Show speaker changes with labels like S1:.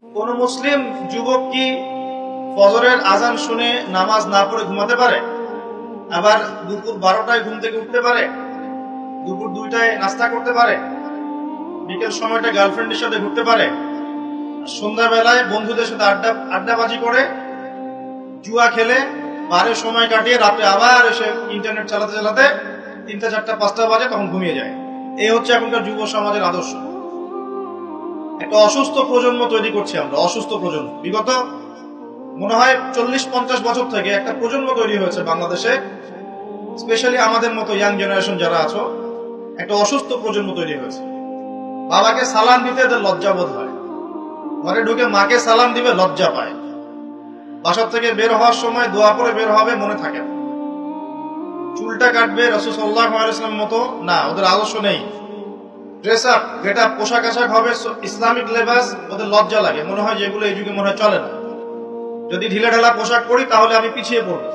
S1: কোন মুসলিম যুবক কি ফজরের আজান শুনে নামাজ না পড়ে ঘুমাতে পারে? আবার দুপুর 12টায় ঘুম থেকে উঠতে পারে? দুপুর 2টায় নাস্তা করতে পারে? বিকেল সময়টা গার্লফ্রেন্ডের সাথে ঘুরতে পারে? সন্ধ্যাবেলায় বন্ধুদের সাথে আড্ডাবাজি করে, জুয়া খেলে, বারে সময় কাটিয়ে রাতে আবার এসে ইন্টারনেট চালাতে চালাতে 3টা 4টা 5টা বাজে, তখন ঘুমিয়ে যায়। এই হচ্ছে এখনকার যুব সমাজের আদর্শ। একটা অসুস্থ প্রজন্ম তৈরি করছি আমরা, অসুস্থ প্রজন্ম। বিগত মনে হয় 40-50 বছর থেকে একটা প্রজন্ম তৈরি হয়েছে বাংলাদেশে, স্পেশালি আমাদের মতো ইয়াং জেনারেশন যারা আছো, একটা অসুস্থ প্রজন্ম তৈরি হয়েছে। বাবাকে সালাম দিতে এদের লজ্জা বোধ হয়, ঘরে ঢুকে মাকে সালাম দিবে লজ্জা পায়, বাসার থেকে বের হওয়ার সময় দোয়া করে বের হবে, মনে থাকে না। চুলটা কাটবে রাসূল সাল্লাল্লাহু আলাইহি ওয়াসাল্লাম মতো না, ওদের আদর্শ নেই। ড্রেস আপ, গেট আপ, পোশাক আশাক হবে ইসলামিক লেবাস, ওদের লজ্জা লাগে, মনে হয় যেগুলো এই যুগে মনে হয় চলে না। যদি ঢিলে ঢালা পোশাক পরি তাহলে আমি পিছিয়ে পড়বো।